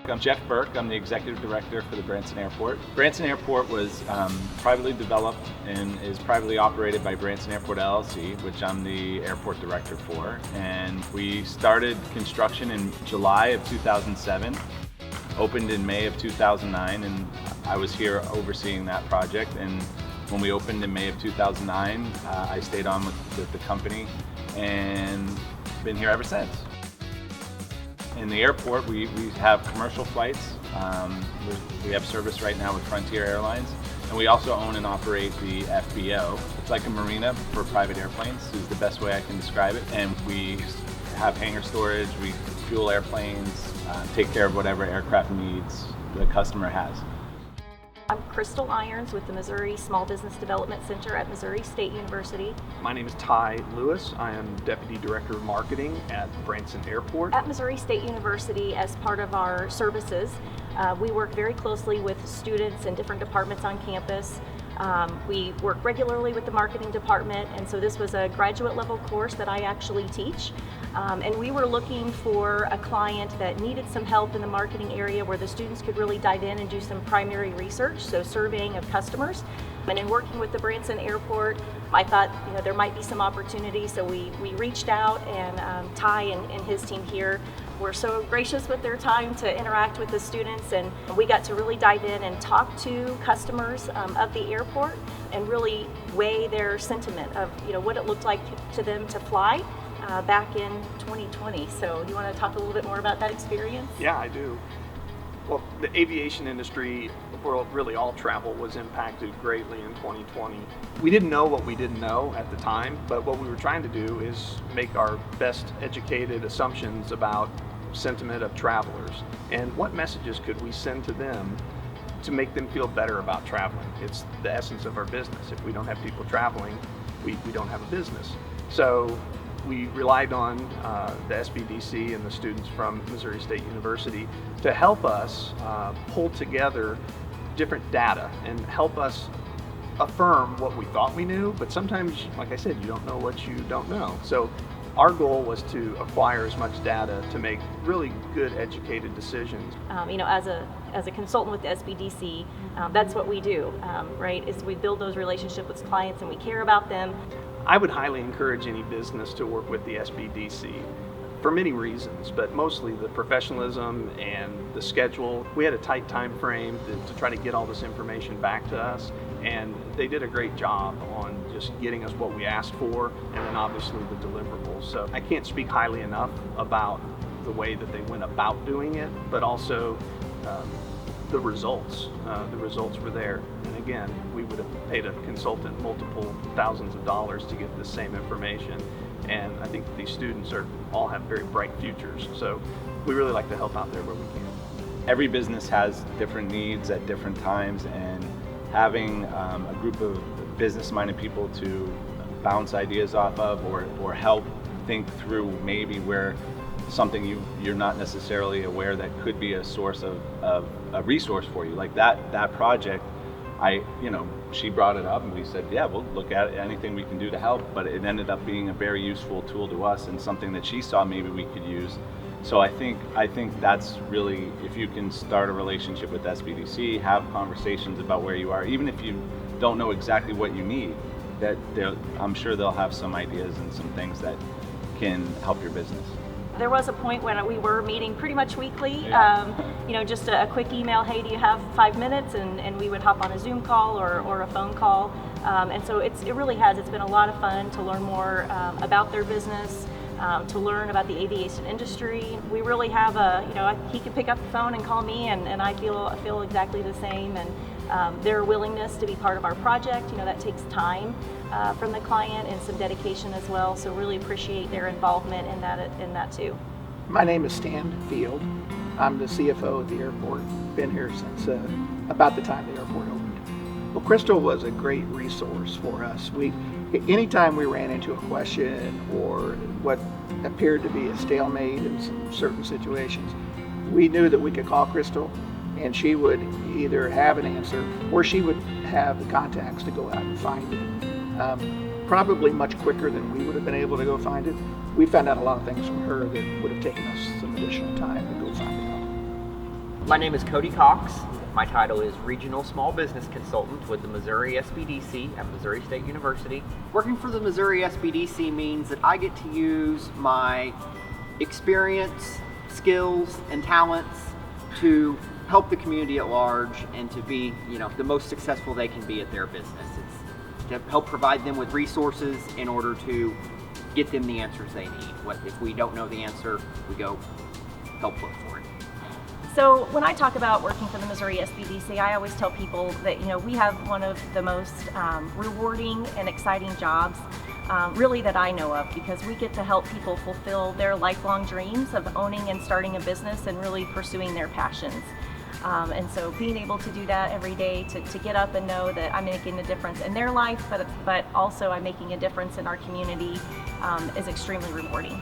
I'm Jeff Burke. I'm the Executive Director for the Branson Airport. Branson Airport was privately developed and is privately operated by Branson Airport LLC, which I'm the Airport Director for. And we started construction in July of 2007, opened in May of 2009, and I was here overseeing that project. And when we opened in May of 2009, I stayed on with the company and been here ever since. In the airport, we have commercial flights. We have service right now with Frontier Airlines, and we also own and operate the FBO. It's like a marina for private airplanes, is the best way I can describe it. And we have hangar storage, we fuel airplanes, take care of whatever aircraft needs the customer has. I'm Crystal Irons with the Missouri Small Business Development Center at Missouri State University. My name is Ty Lewis. I am Deputy Director of Marketing at Branson Airport. At Missouri State University, as part of our services, we work very closely with students in different departments on campus. We work regularly with the marketing department, and so this was a graduate level course that I actually teach. And we were looking for a client that needed some help in the marketing area where the students could really dive in and do some primary research, so surveying of customers. And in working with the Branson Airport, I thought there might be some opportunity, so we reached out, and Ty and his team here were so gracious with their time to interact with the students, and we got to really dive in and talk to customers of the airport and really weigh their sentiment of what it looked like to them to fly back in 2020. So you want to talk a little bit more about that experience? Yeah, I do. Well, the aviation industry, well, really all travel was impacted greatly in 2020. We didn't know what we didn't know at the time, but what we were trying to do is make our best educated assumptions about sentiment of travelers and what messages could we send to them to make them feel better about traveling. It's the essence of our business. If we don't have people traveling, we don't have a business. So we relied on the SBDC and the students from Missouri State University to help us pull together different data and help us affirm what we thought we knew, but sometimes, like I said, you don't know what you don't know. So our goal was to acquire as much data to make really good educated decisions. As a consultant with the SBDC, that's what we do, right? Is we build those relationships with clients and we care about them. I would highly encourage any business to work with the SBDC for many reasons, but mostly the professionalism and the schedule. We had a tight time frame to try to get all this information back to us, and they did a great job on just getting us what we asked for, and then obviously the deliverables. So I can't speak highly enough about the way that they went about doing it, but also the results. The results were there. And again, we would have paid a consultant multiple thousands of dollars to get the same information. And I think these students all have very bright futures. So we really like to help out there where we can. Every business has different needs at different times, and having a group of business-minded people to bounce ideas off of or help think through maybe where something you're not necessarily aware that could be a source of a resource for you. Like that project, she brought it up and we said, yeah, we'll look at it, anything we can do to help, but it ended up being a very useful tool to us and something that she saw maybe we could use. So I think that's really, if you can start a relationship with SBDC, have conversations about where you are, even if you don't know exactly what you need, I'm sure they'll have some ideas and some things that can help your business. There was a point when we were meeting pretty much weekly, Yeah. Just a quick email, hey, do you have 5 minutes? And we would hop on a Zoom call or a phone call. And so it's been a lot of fun to learn more about their business, to learn about the aviation industry. We really have he can pick up the phone and call me, and I feel exactly the same. And their willingness to be part of our project, that takes time from the client and some dedication as well. So really appreciate their involvement in that too. My name is Stan Field. I'm the CFO of the airport. Been here since about the time the airport opened. Well, Crystal was a great resource for us. Anytime we ran into a question or what appeared to be a stalemate in some certain situations, we knew that we could call Crystal and she would either have an answer or she would have the contacts to go out and find it. Probably much quicker than we would have been able to go find it. We found out a lot of things from her that would have taken us some additional time to go find out. My name is Cody Cox. My title is Regional Small Business Consultant with the Missouri SBDC at Missouri State University. Working for the Missouri SBDC means that I get to use my experience, skills, and talents to help the community at large and to be, the most successful they can be at their business. It's to help provide them with resources in order to get them the answers they need. If we don't know the answer, we go help look for it. So when I talk about working for the Missouri SBDC, I always tell people that we have one of the most rewarding and exciting jobs really that I know of, because we get to help people fulfill their lifelong dreams of owning and starting a business and really pursuing their passions. And so being able to do that every day, to get up and know that I'm making a difference in their life, but also I'm making a difference in our community is extremely rewarding.